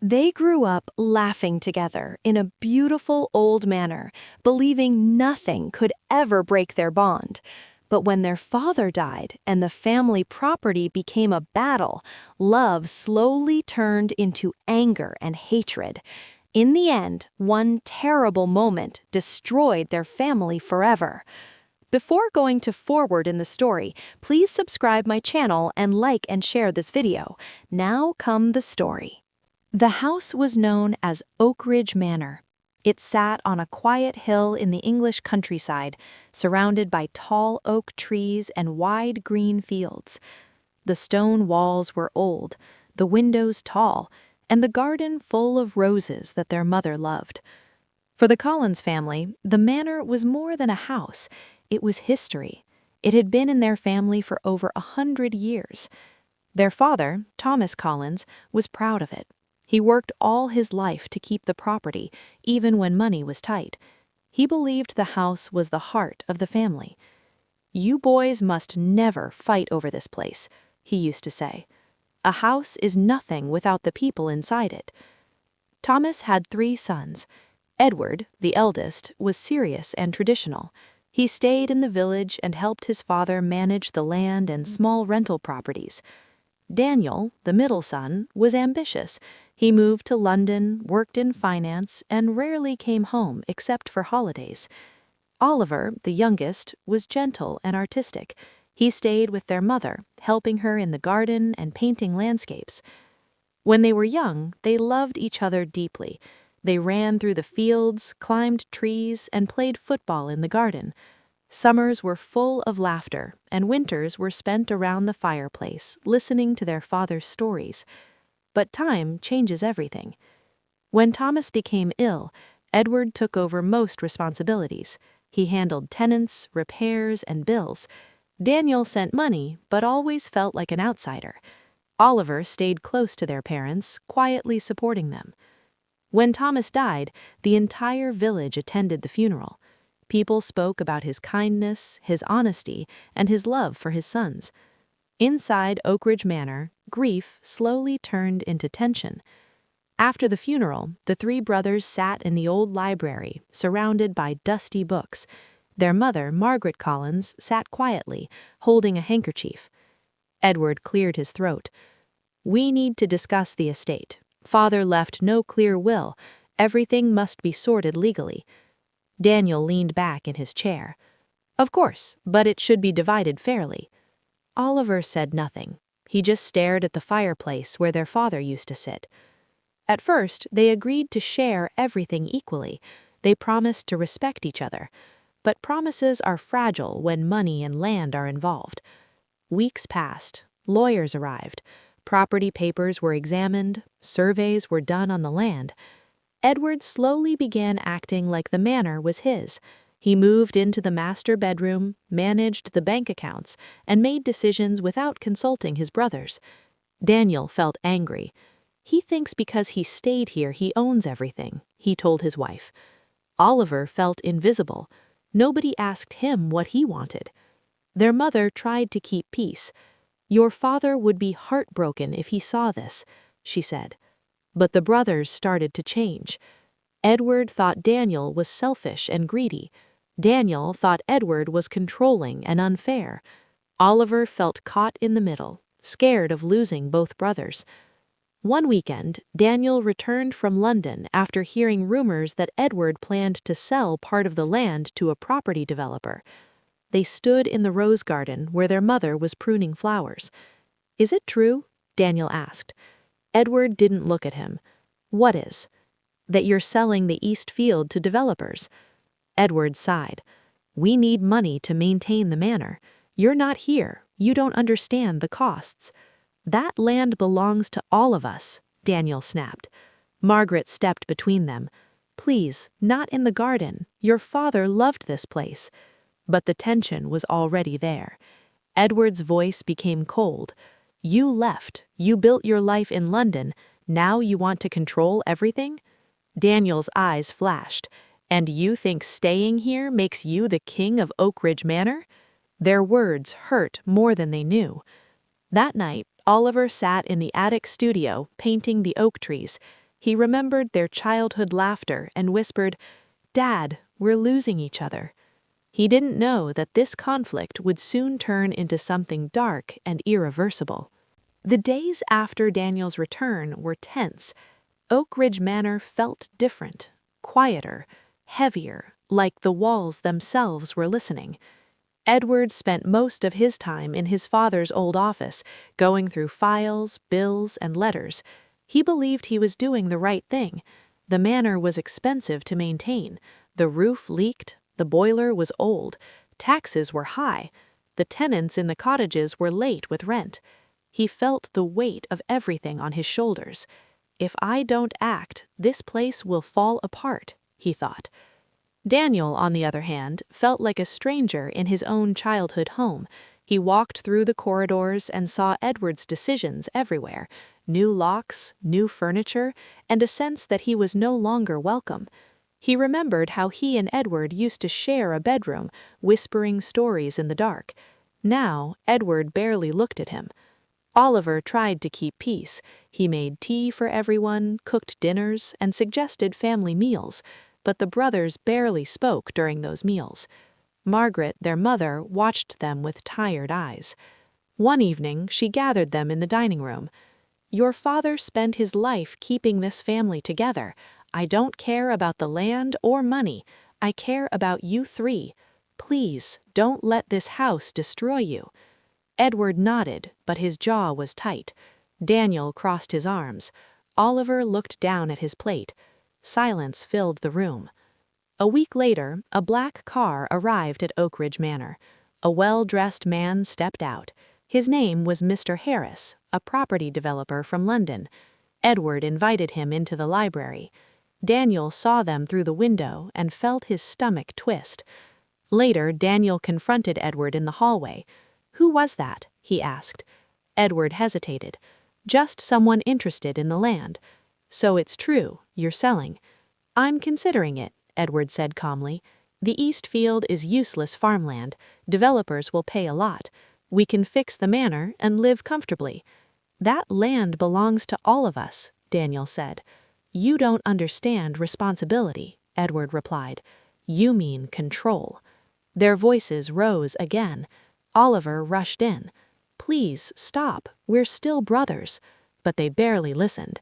They grew up laughing together in a beautiful old manor, believing nothing could ever break their bond. But when their father died and the family property became a battle, love slowly turned into anger and hatred. In the end, one terrible moment destroyed their family forever. Before going forward in the story, please subscribe my channel and like and share this video. Now come the story. The house was known as Oakridge Manor. It sat on a quiet hill in the English countryside, surrounded by tall oak trees and wide green fields. The stone walls were old, the windows tall, and the garden full of roses that their mother loved. For the Collins family, the manor was more than a house. It was history. It had been in their family for over 100 years. Their father, Thomas Collins, was proud of it. He worked all his life to keep the property, even when money was tight. He believed the house was the heart of the family. "You boys must never fight over this place," he used to say. "A house is nothing without the people inside it." Thomas had 3 sons. Edward, the eldest, was serious and traditional. He stayed in the village and helped his father manage the land and small rental properties. Daniel, the middle son, was ambitious. He moved to London, worked in finance, and rarely came home except for holidays. Oliver, the youngest, was gentle and artistic. He stayed with their mother, helping her in the garden and painting landscapes. When they were young, they loved each other deeply. They ran through the fields, climbed trees, and played football in the garden. Summers were full of laughter, and winters were spent around the fireplace, listening to their father's stories. But time changes everything. When Thomas became ill, Edward took over most responsibilities. He handled tenants, repairs, and bills. Daniel sent money, but always felt like an outsider. Oliver stayed close to their parents, quietly supporting them. When Thomas died, the entire village attended the funeral. People spoke about his kindness, his honesty, and his love for his sons. Inside Oakridge Manor, grief slowly turned into tension. After the funeral, the 3 brothers sat in the old library, surrounded by dusty books. Their mother, Margaret Collins, sat quietly, holding a handkerchief. Edward cleared his throat. "We need to discuss the estate. Father left no clear will. Everything must be sorted legally." Daniel leaned back in his chair. "Of course, but it should be divided fairly." Oliver said nothing. He just stared at the fireplace where their father used to sit. At first, they agreed to share everything equally. They promised to respect each other. But promises are fragile when money and land are involved. Weeks passed. Lawyers arrived. Property papers were examined. Surveys were done on the land. Edward slowly began acting like the manor was his. He moved into the master bedroom, managed the bank accounts, and made decisions without consulting his brothers. Daniel felt angry. "He thinks because he stayed here he owns everything," he told his wife. Oliver felt invisible. Nobody asked him what he wanted. Their mother tried to keep peace. "Your father would be heartbroken if he saw this," she said. But the brothers started to change. Edward thought Daniel was selfish and greedy. Daniel thought Edward was controlling and unfair. Oliver felt caught in the middle, scared of losing both brothers. One weekend, Daniel returned from London after hearing rumors that Edward planned to sell part of the land to a property developer. They stood in the rose garden where their mother was pruning flowers. "Is it true?" Daniel asked. Edward didn't look at him. "What is?" "That you're selling the East Field to developers." Edward sighed. "We need money to maintain the manor. You're not here. You don't understand the costs." "That land belongs to all of us," Daniel snapped. Margaret stepped between them. "Please, not in the garden. Your father loved this place." But the tension was already there. Edward's voice became cold. "You left. You built your life in London. Now you want to control everything?" Daniel's eyes flashed. "And you think staying here makes you the king of Oakridge Manor?" Their words hurt more than they knew. That night, Oliver sat in the attic studio painting the oak trees. He remembered their childhood laughter and whispered, "Dad, we're losing each other." He didn't know that this conflict would soon turn into something dark and irreversible. The days after Daniel's return were tense. Oakridge Manor felt different, quieter, heavier, like the walls themselves were listening. Edward spent most of his time in his father's old office, going through files, bills, and letters. He believed he was doing the right thing. The manor was expensive to maintain. The roof leaked, the boiler was old, taxes were high, the tenants in the cottages were late with rent. He felt the weight of everything on his shoulders. "If I don't act, this place will fall apart," he thought. Daniel, on the other hand, felt like a stranger in his own childhood home. He walked through the corridors and saw Edward's decisions everywhere: new locks, new furniture, and a sense that he was no longer welcome. He remembered how he and Edward used to share a bedroom, whispering stories in the dark. Now, Edward barely looked at him. Oliver tried to keep peace. He made tea for everyone, cooked dinners, and suggested family meals, but the brothers barely spoke during those meals. Margaret, their mother, watched them with tired eyes. One evening, she gathered them in the dining room. "Your father spent his life keeping this family together. I don't care about the land or money. I care about you three. Please, don't let this house destroy you." Edward nodded, but his jaw was tight. Daniel crossed his arms. Oliver looked down at his plate. Silence filled the room. A week later, a black car arrived at Oakridge Manor. A well-dressed man stepped out. His name was Mr. Harris, a property developer from London. Edward invited him into the library. Daniel saw them through the window and felt his stomach twist. Later, Daniel confronted Edward in the hallway. "Who was that?" he asked. Edward hesitated. "Just someone interested in the land." "So it's true, you're selling." "I'm considering it," Edward said calmly. "The East Field is useless farmland. Developers will pay a lot. We can fix the manor and live comfortably." "That land belongs to all of us," Daniel said. "You don't understand responsibility," Edward replied. "You mean control." Their voices rose again. Oliver rushed in. "Please, stop. We're still brothers." But they barely listened.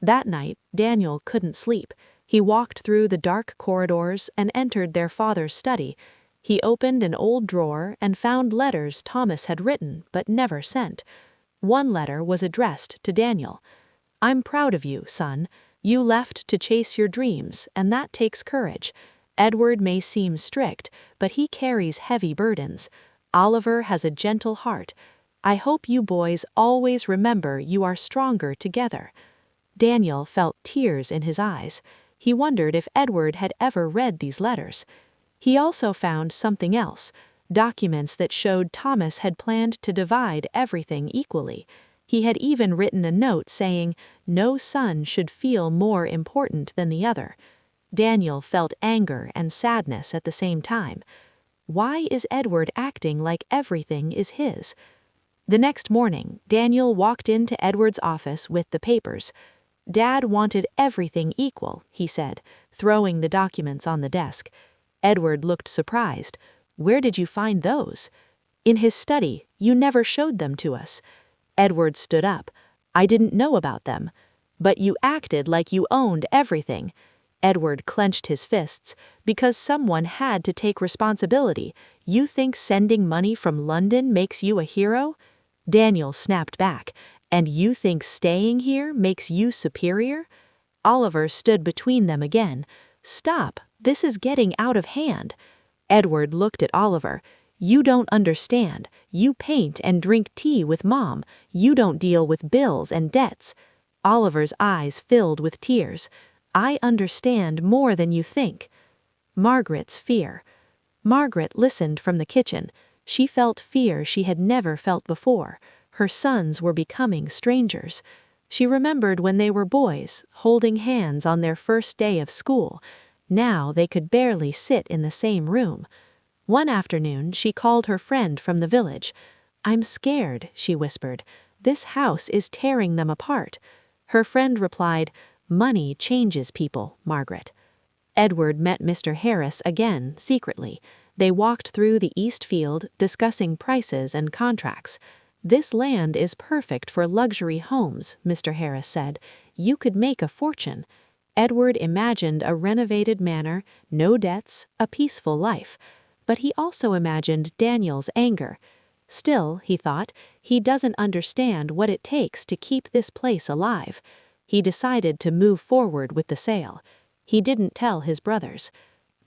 That night, Daniel couldn't sleep. He walked through the dark corridors and entered their father's study. He opened an old drawer and found letters Thomas had written but never sent. One letter was addressed to Daniel. "I'm proud of you, son. You left to chase your dreams, and that takes courage. Edward may seem strict, but he carries heavy burdens. Oliver has a gentle heart. I hope you boys always remember you are stronger together." Daniel felt tears in his eyes. He wondered if Edward had ever read these letters. He also found something else, documents that showed Thomas had planned to divide everything equally. He had even written a note saying, "No son should feel more important than the other." Daniel felt anger and sadness at the same time. Why is Edward acting like everything is his? The next morning, Daniel walked into Edward's office with the papers. "Dad wanted everything equal," he said, throwing the documents on the desk. Edward looked surprised. "Where did you find those?" "In his study. You never showed them to us." Edward stood up. "I didn't know about them." "But you acted like you owned everything." Edward clenched his fists. "Because someone had to take responsibility. You think sending money from London makes you a hero?" Daniel snapped back. "And you think staying here makes you superior?" Oliver stood between them again. "Stop, this is getting out of hand." Edward looked at Oliver. "You don't understand. You paint and drink tea with Mom. You don't deal with bills and debts." Oliver's eyes filled with tears. "I understand more than you think." Margaret's fear. Margaret listened from the kitchen. She felt fear she had never felt before. Her sons were becoming strangers. She remembered when they were boys, holding hands on their first day of school. Now they could barely sit in the same room. One afternoon, she called her friend from the village. "I'm scared," she whispered. "This house is tearing them apart." Her friend replied, Money changes people, Margaret. Edward met Mr. Harris again, secretly. They walked through the East Field, discussing prices and contracts. "This land is perfect for luxury homes," Mr. Harris said. "You could make a fortune." Edward imagined a renovated manor, no debts, a peaceful life. But he also imagined Daniel's anger. Still, he thought, he doesn't understand what it takes to keep this place alive. He decided to move forward with the sale. He didn't tell his brothers.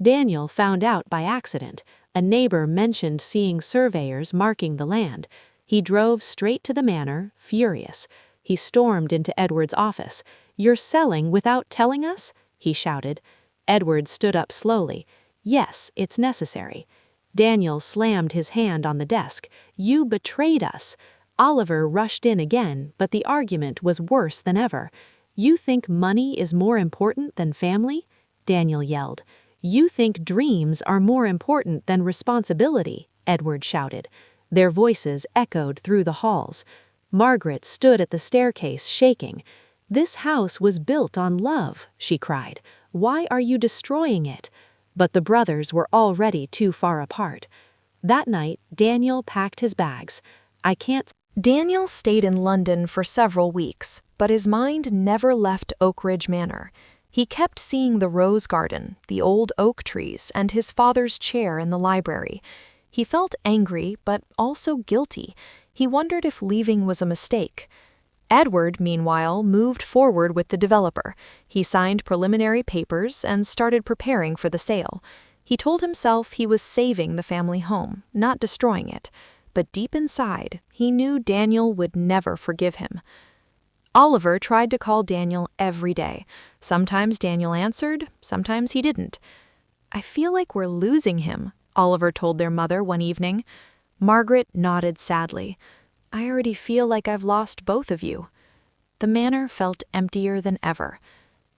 Daniel found out by accident. A neighbor mentioned seeing surveyors marking the land. He drove straight to the manor, furious. He stormed into Edward's office. "You're selling without telling us?" he shouted. Edward stood up slowly. "Yes, it's necessary." Daniel slammed his hand on the desk. "You betrayed us." Oliver rushed in again, but the argument was worse than ever. "You think money is more important than family?" Daniel yelled. "You think dreams are more important than responsibility," Edward shouted. Their voices echoed through the halls. Margaret stood at the staircase, shaking. "This house was built on love," she cried. "Why are you destroying it?" But the brothers were already too far apart. That night, Daniel packed his bags. Daniel stayed in London for several weeks, but his mind never left Oakridge Manor. He kept seeing the rose garden, the old oak trees, and his father's chair in the library. He felt angry, but also guilty. He wondered if leaving was a mistake. Edward, meanwhile, moved forward with the developer. He signed preliminary papers and started preparing for the sale. He told himself he was saving the family home, not destroying it. But deep inside, he knew Daniel would never forgive him. Oliver tried to call Daniel every day. Sometimes Daniel answered, sometimes he didn't. "I feel like we're losing him," Oliver told their mother one evening. Margaret nodded sadly. "I already feel like I've lost both of you." The manor felt emptier than ever.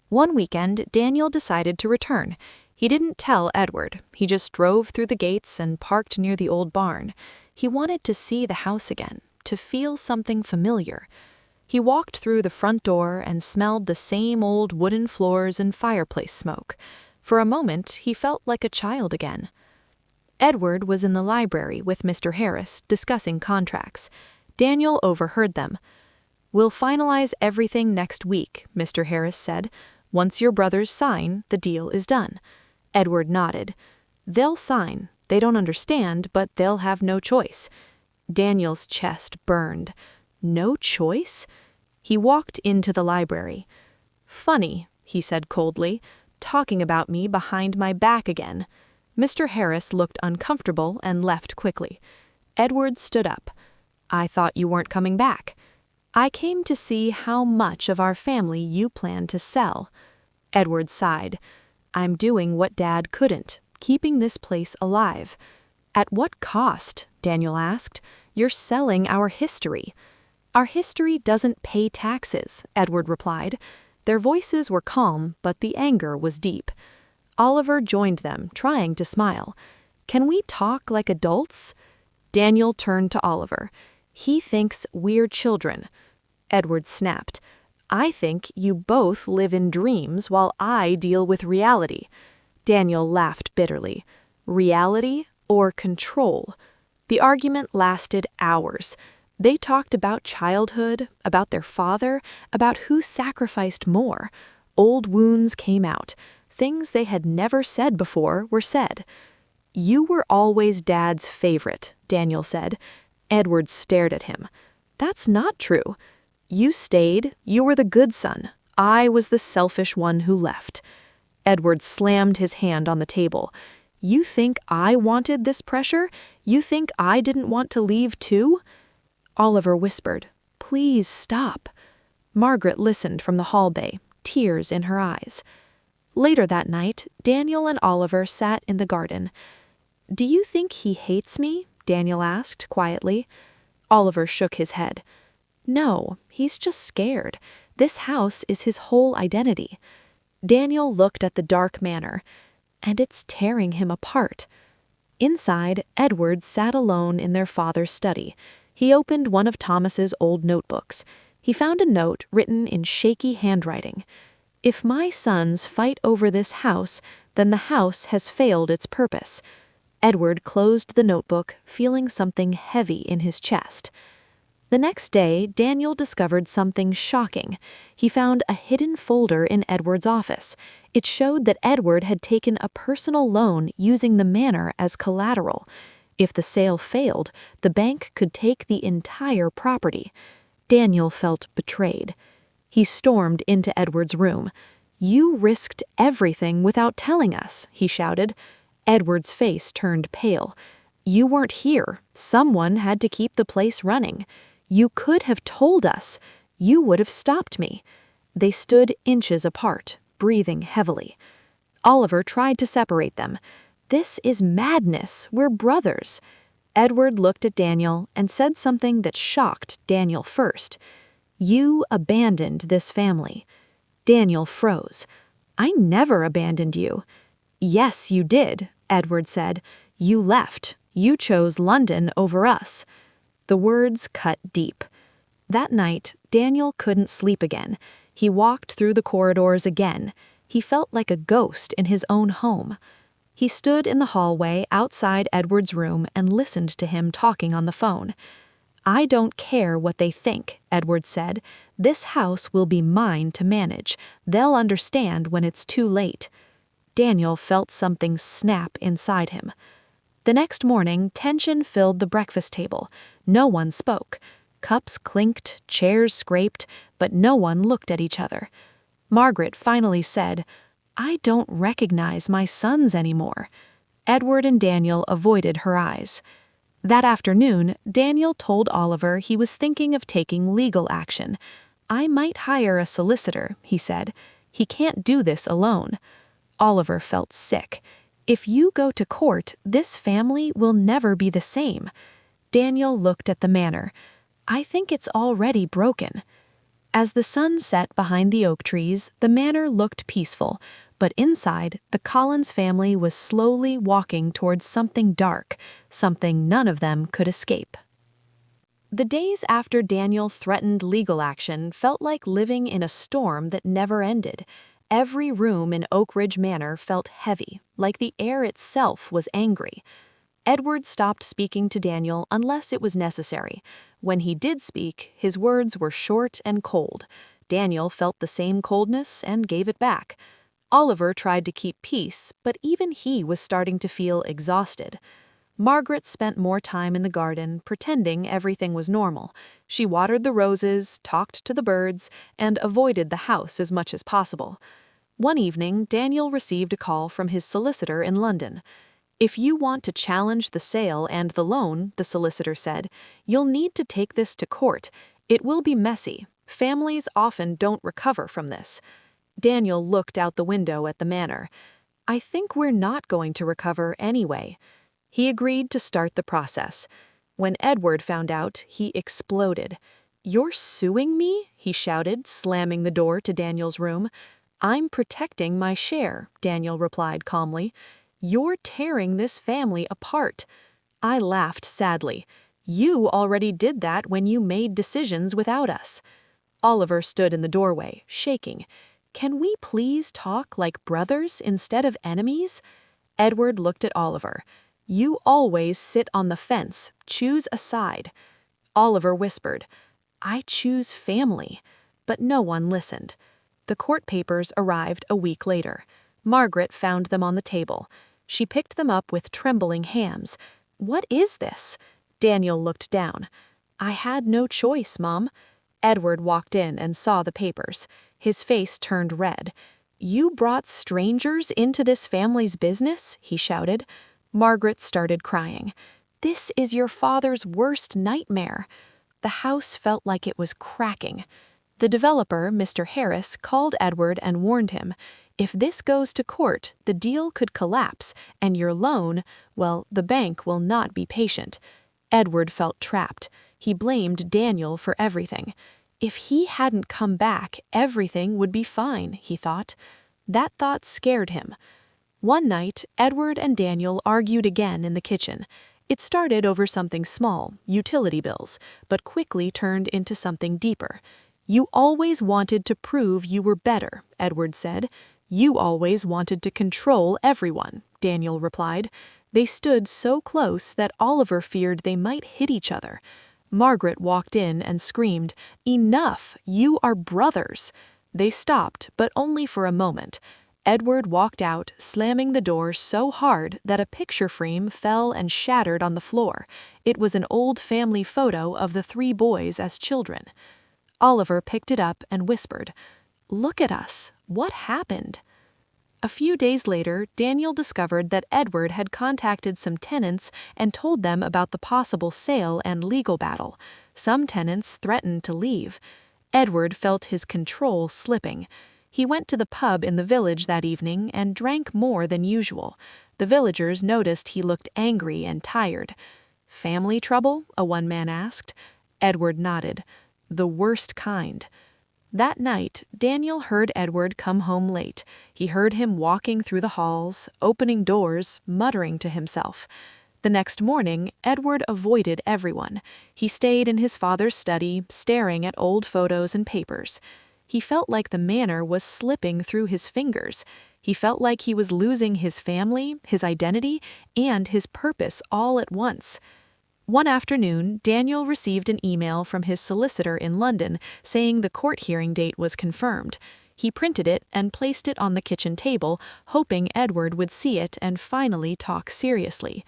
One weekend, Daniel decided to return. He didn't tell Edward. He just drove through the gates and parked near the old barn. He wanted to see the house again, to feel something familiar. He walked through the front door and smelled the same old wooden floors and fireplace smoke. For a moment, he felt like a child again. Edward was in the library with Mr. Harris, discussing contracts. Daniel overheard them. "We'll finalize everything next week," Mr. Harris said. "Once your brothers sign, the deal is done." Edward nodded. "They'll sign. They don't understand, but they'll have no choice." Daniel's chest burned. No choice? He walked into the library. "Funny," he said coldly, "talking about me behind my back again." Mr. Harris looked uncomfortable and left quickly. Edward stood up. "I thought you weren't coming back." "I came to see how much of our family you plan to sell." Edward sighed. "I'm doing what Dad couldn't, keeping this place alive." "At what cost?" Daniel asked. "You're selling our history." "Our history doesn't pay taxes," Edward replied. Their voices were calm, but the anger was deep. Oliver joined them, trying to smile. "Can we talk like adults?" Daniel turned to Oliver. "He thinks we're children." Edward snapped. "I think you both live in dreams while I deal with reality." Daniel laughed bitterly. Reality or control? The argument lasted hours. They talked about childhood, about their father, about who sacrificed more. Old wounds came out. Things they had never said before were said. "You were always Dad's favorite," Daniel said. Edward stared at him. "That's not true. You stayed. You were the good son. I was the selfish one who left." Edward slammed his hand on the table. "You think I wanted this pressure? You think I didn't want to leave too?" Oliver whispered, "Please stop." Margaret listened from the hall bay, tears in her eyes. Later that night, Daniel and Oliver sat in the garden. "Do you think he hates me?" Daniel asked quietly. Oliver shook his head. "No, he's just scared. This house is his whole identity." Daniel looked at the dark manor, and it's tearing him apart. Inside, Edward sat alone in their father's study. He opened one of Thomas's old notebooks. He found a note written in shaky handwriting. If my sons fight over this house, then the house has failed its purpose. Edward closed the notebook, feeling something heavy in his chest. The next day, Daniel discovered something shocking. He found a hidden folder in Edward's office. It showed that Edward had taken a personal loan using the manor as collateral. If the sale failed, the bank could take the entire property. Daniel felt betrayed. He stormed into Edward's room. "You risked everything without telling us," he shouted. Edward's face turned pale. "You weren't here. Someone had to keep the place running. You could have told us. You would have stopped me." They stood inches apart, breathing heavily. Oliver tried to separate them. "This is madness. We're brothers." Edward looked at Daniel and said something that shocked Daniel first. "You abandoned this family." Daniel froze. "I never abandoned you." "Yes, you did," Edward said. "You left. You chose London over us." The words cut deep. That night, Daniel couldn't sleep again. He walked through the corridors again. He felt like a ghost in his own home. He stood in the hallway outside Edward's room and listened to him talking on the phone. "I don't care what they think," Edward said. "This house will be mine to manage. They'll understand when it's too late." Daniel felt something snap inside him. The next morning, tension filled the breakfast table. No one spoke. Cups clinked, chairs scraped, but no one looked at each other. Margaret finally said, "I don't recognize my sons anymore." Edward and Daniel avoided her eyes. That afternoon, Daniel told Oliver he was thinking of taking legal action. "I might hire a solicitor," he said. "He can't do this alone." Oliver felt sick. "If you go to court, this family will never be the same." Daniel looked at the manor. "I think it's already broken." As the sun set behind the oak trees, the manor looked peaceful, but inside, the Collins family was slowly walking towards something dark, something none of them could escape. The days after Daniel threatened legal action felt like living in a storm that never ended. Every room in Oakridge Manor felt heavy, like the air itself was angry. Edward stopped speaking to Daniel unless it was necessary. When he did speak, his words were short and cold. Daniel felt the same coldness and gave it back. Oliver tried to keep peace, but even he was starting to feel exhausted. Margaret spent more time in the garden, pretending everything was normal. She watered the roses, talked to the birds, and avoided the house as much as possible. One evening, Daniel received a call from his solicitor in London. "If you want to challenge the sale and the loan," the solicitor said, "you'll need to take this to court. It will be messy. Families often don't recover from this." Daniel looked out the window at the manor. "I think we're not going to recover anyway." He agreed to start the process. When Edward found out, he exploded. "You're suing me?" he shouted, slamming the door to Daniel's room. "I'm protecting my share," Daniel replied calmly. "You're tearing this family apart." I laughed sadly. "You already did that when you made decisions without us." Oliver stood in the doorway, shaking. "Can we please talk like brothers instead of enemies?" Edward looked at Oliver. "You always sit on the fence. Choose a side." Oliver whispered, "I choose family." But no one listened. The court papers arrived a week later. Margaret found them on the table. She picked them up with trembling hands. "What is this?" Daniel looked down. "I had no choice, Mom." Edward walked in and saw the papers. His face turned red. "You brought strangers into this family's business?" he shouted. Margaret started crying. "This is your father's worst nightmare." The house felt like it was cracking. The developer, Mr. Harris, called Edward and warned him, "If this goes to court, the deal could collapse, and your loan, well, the bank will not be patient." Edward felt trapped. He blamed Daniel for everything. If he hadn't come back, everything would be fine, he thought. That thought scared him. One night, Edward and Daniel argued again in the kitchen. It started over something small, utility bills, but quickly turned into something deeper. "You always wanted to prove you were better," Edward said. "You always wanted to control everyone," Daniel replied. They stood so close that Oliver feared they might hit each other. Margaret walked in and screamed, "Enough! You are brothers!" They stopped, but only for a moment. Edward walked out, slamming the door so hard that a picture frame fell and shattered on the floor. It was an old family photo of the 3 boys as children. Oliver picked it up and whispered, "Look at us. What happened?" A few days later, Daniel discovered that Edward had contacted some tenants and told them about the possible sale and legal battle. Some tenants threatened to leave. Edward felt his control slipping. He went to the pub in the village that evening and drank more than usual. The villagers noticed he looked angry and tired. "Family trouble?" one man asked. Edward nodded. "The worst kind." That night, Daniel heard Edward come home late. He heard him walking through the halls, opening doors, muttering to himself. The next morning, Edward avoided everyone. He stayed in his father's study, staring at old photos and papers. He felt like the manor was slipping through his fingers. He felt like he was losing his family, his identity, and his purpose all at once. One afternoon, Daniel received an email from his solicitor in London saying the court hearing date was confirmed. He printed it and placed it on the kitchen table, hoping Edward would see it and finally talk seriously.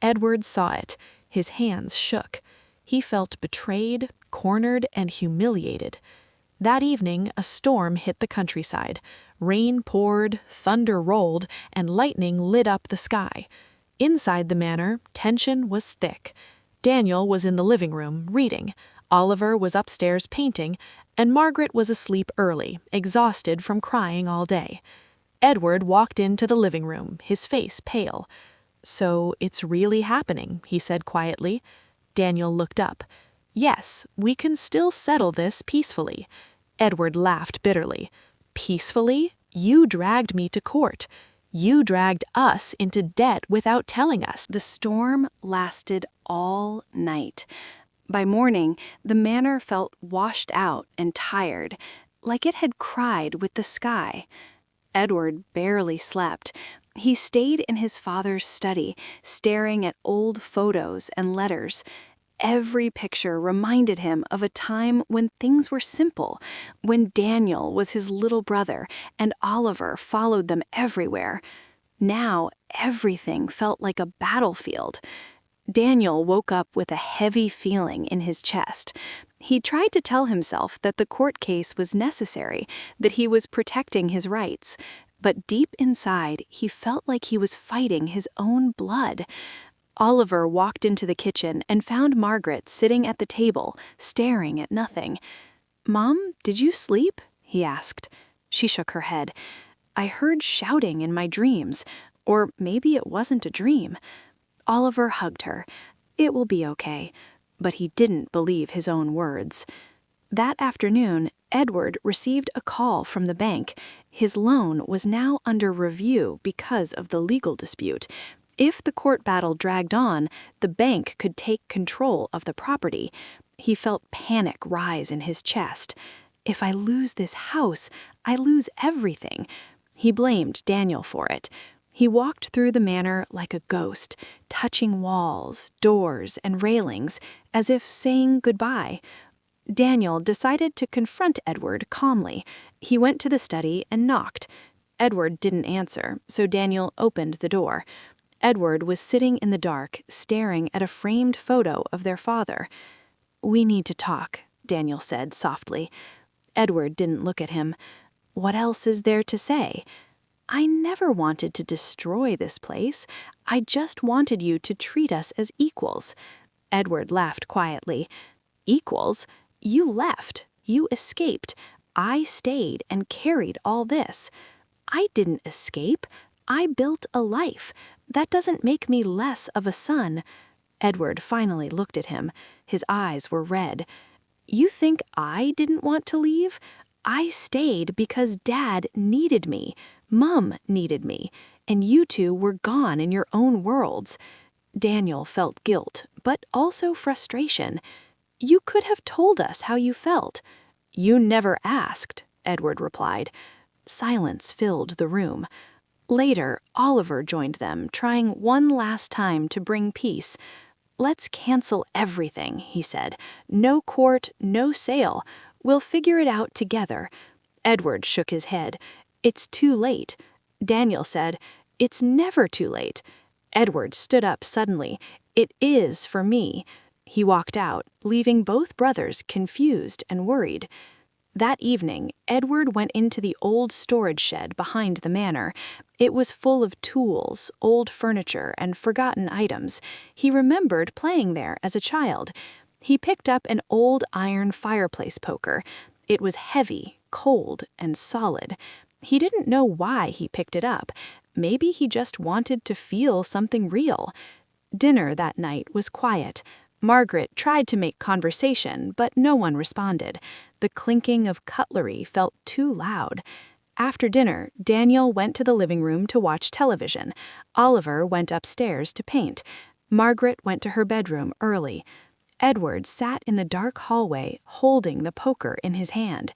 Edward saw it. His hands shook. He felt betrayed, cornered, and humiliated. That evening, a storm hit the countryside. Rain poured, thunder rolled, and lightning lit up the sky. Inside the manor, tension was thick. Daniel was in the living room, reading. Oliver was upstairs painting, and Margaret was asleep early, exhausted from crying all day. Edward walked into the living room, his face pale. "So it's really happening," he said quietly. Daniel looked up. "Yes, we can still settle this peacefully." Edward laughed bitterly. "Peacefully? You dragged me to court. You dragged us into debt without telling us." The storm lasted all night. By morning, the manor felt washed out and tired, like it had cried with the sky. Edward barely slept. He stayed in his father's study, staring at old photos and letters. Every picture reminded him of a time when things were simple, when Daniel was his little brother and Oliver followed them everywhere. Now, everything felt like a battlefield. Daniel woke up with a heavy feeling in his chest. He tried to tell himself that the court case was necessary, that he was protecting his rights. But deep inside, he felt like he was fighting his own blood. Oliver walked into the kitchen and found Margaret sitting at the table, staring at nothing. "Mom, did you sleep?" he asked. She shook her head. "I heard shouting in my dreams. Or maybe it wasn't a dream." Oliver hugged her. "It will be okay." But he didn't believe his own words. That afternoon, Edward received a call from the bank. His loan was now under review because of the legal dispute. If the court battle dragged on, the bank could take control of the property. He felt panic rise in his chest. "If I lose this house, I lose everything." He blamed Daniel for it. He walked through the manor like a ghost, touching walls, doors, and railings, as if saying goodbye. Daniel decided to confront Edward calmly. He went to the study and knocked. Edward didn't answer, so Daniel opened the door. Edward was sitting in the dark, staring at a framed photo of their father. "We need to talk," Daniel said softly. Edward didn't look at him. "What else is there to say?" "I never wanted to destroy this place. I just wanted you to treat us as equals." Edward laughed quietly. "Equals? You left. You escaped. I stayed and carried all this. I didn't escape. I built a life. That doesn't make me less of a son." Edward finally looked at him. His eyes were red. "You think I didn't want to leave? I stayed because Dad needed me, Mom needed me, and you two were gone in your own worlds." Daniel felt guilt, but also frustration. "You could have told us how you felt." "You never asked," Edward replied. Silence filled the room. Later, Oliver joined them, trying one last time to bring peace. "Let's cancel everything," he said. "No court, no sale. We'll figure it out together." Edward shook his head. "It's too late." Daniel said, "It's never too late." Edward stood up suddenly. "It is for me." He walked out, leaving both brothers confused and worried. That evening, Edward went into the old storage shed behind the manor. It was full of tools, old furniture, and forgotten items. He remembered playing there as a child. He picked up an old iron fireplace poker. It was heavy, cold, and solid. He didn't know why he picked it up. Maybe he just wanted to feel something real. Dinner that night was quiet. Margaret tried to make conversation, but no one responded. The clinking of cutlery felt too loud. After dinner, Daniel went to the living room to watch television. Oliver went upstairs to paint. Margaret went to her bedroom early. Edward sat in the dark hallway, holding the poker in his hand.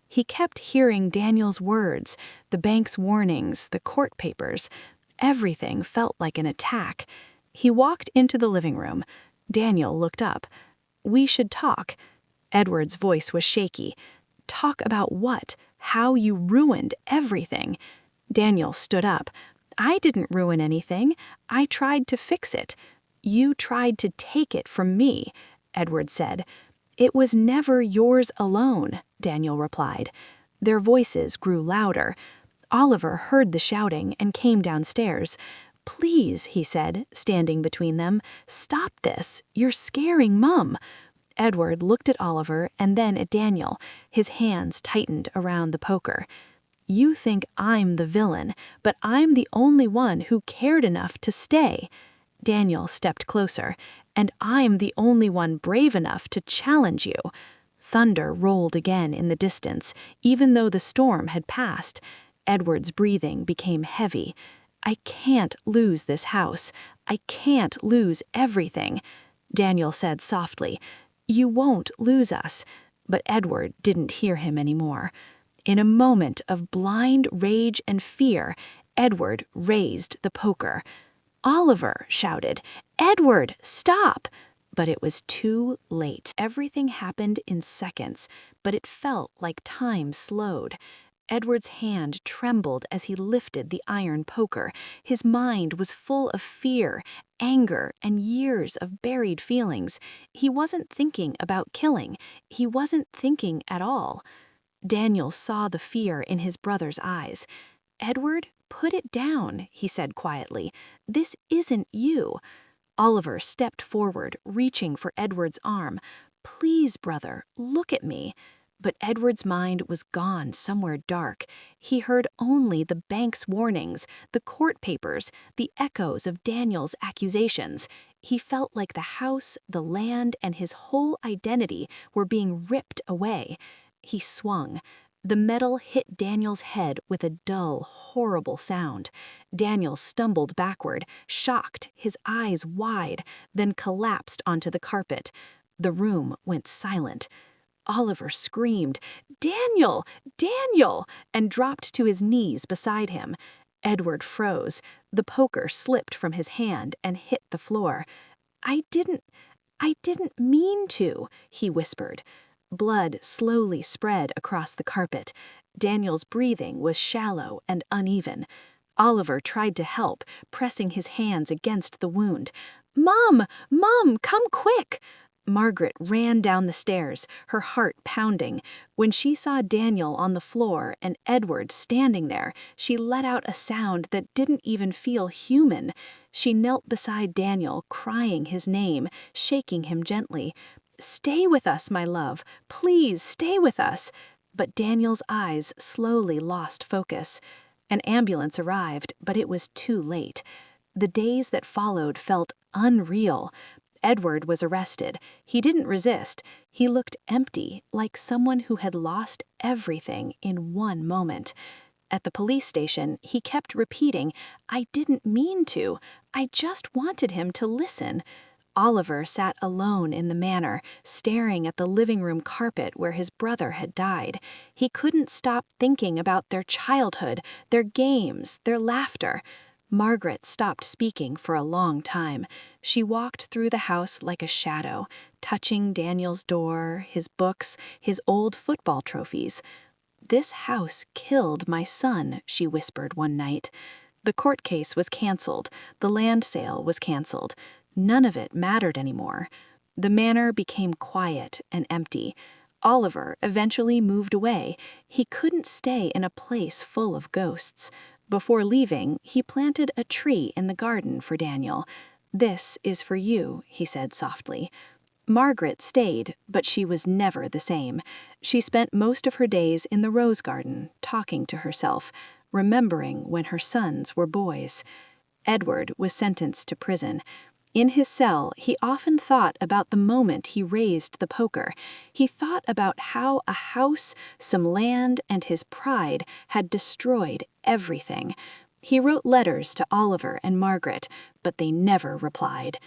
He kept hearing Daniel's words, the bank's warnings, the court papers. Everything felt like an attack. He walked into the living room. Daniel looked up. "We should talk." Edward's voice was shaky. "Talk about what? How you ruined everything." Daniel stood up. "I didn't ruin anything. I tried to fix it." "You tried to take it from me," Edward said. "It was never yours alone," Daniel replied. Their voices grew louder. Oliver heard the shouting and came downstairs. "Please," he said, standing between them, "stop this. You're scaring Mum." Edward looked at Oliver and then at Daniel. His hands tightened around the poker. "You think I'm the villain, but I'm the only one who cared enough to stay." Daniel stepped closer. "And I'm the only one brave enough to challenge you." Thunder rolled again in the distance, even though the storm had passed. Edward's breathing became heavy. "I can't lose this house. I can't lose everything." Daniel said softly, "You won't lose us." But Edward didn't hear him anymore. In a moment of blind rage and fear, Edward raised the poker. "Oliver!" shouted. "Edward, stop!" But it was too late. Everything happened in seconds, but it felt like time slowed. Edward's hand trembled as he lifted the iron poker. His mind was full of fear, anger, and years of buried feelings. He wasn't thinking about killing. He wasn't thinking at all. Daniel saw the fear in his brother's eyes. "Edward, put it down," he said quietly. "This isn't you." Oliver stepped forward, reaching for Edward's arm. "Please, brother, look at me." But Edward's mind was gone somewhere dark. He heard only the bank's warnings, the court papers, the echoes of Daniel's accusations. He felt like the house, the land, and his whole identity were being ripped away. He swung. The metal hit Daniel's head with a dull, horrible sound. Daniel stumbled backward, shocked, his eyes wide, then collapsed onto the carpet. The room went silent. Oliver screamed, "Daniel! Daniel!" and dropped to his knees beside him. Edward froze. The poker slipped from his hand and hit the floor. I didn't mean to," he whispered. Blood slowly spread across the carpet. Daniel's breathing was shallow and uneven. Oliver tried to help, pressing his hands against the wound. "Mom! Mom, come quick!" Margaret ran down the stairs, her heart pounding. When she saw Daniel on the floor and Edward standing there, she let out a sound that didn't even feel human. She knelt beside Daniel, crying his name, shaking him gently. "Stay with us, my love. Please stay with us." But Daniel's eyes slowly lost focus. An ambulance arrived, but it was too late. The days that followed felt unreal. Edward was arrested. He didn't resist. He looked empty, like someone who had lost everything in one moment. At the police station, he kept repeating, "I didn't mean to. I just wanted him to listen." Oliver sat alone in the manor, staring at the living room carpet where his brother had died. He couldn't stop thinking about their childhood, their games, their laughter. Margaret stopped speaking for a long time. She walked through the house like a shadow, touching Daniel's door, his books, his old football trophies. "This house killed my son," she whispered one night. The court case was canceled. The land sale was canceled. None of it mattered anymore. The manor became quiet and empty. Oliver eventually moved away. He couldn't stay in a place full of ghosts. Before leaving, he planted a tree in the garden for Daniel. "This is for you," he said softly. Margaret stayed, but she was never the same. She spent most of her days in the rose garden, talking to herself, remembering when her sons were boys. Edward was sentenced to prison. In his cell, he often thought about the moment he raised the poker. He thought about how a house, some land, and his pride had destroyed everything. He wrote letters to Oliver and Margaret, but they never replied.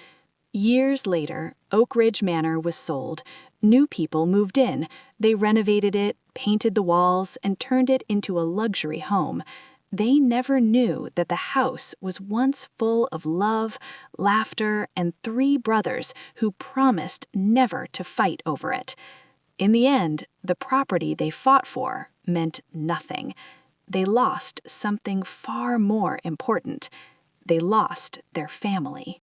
Years later, Oakridge Manor was sold. New people moved in. They renovated it, painted the walls, and turned it into a luxury home. They never knew that the house was once full of love, laughter, and 3 brothers who promised never to fight over it. In the end, the property they fought for meant nothing. They lost something far more important. They lost their family.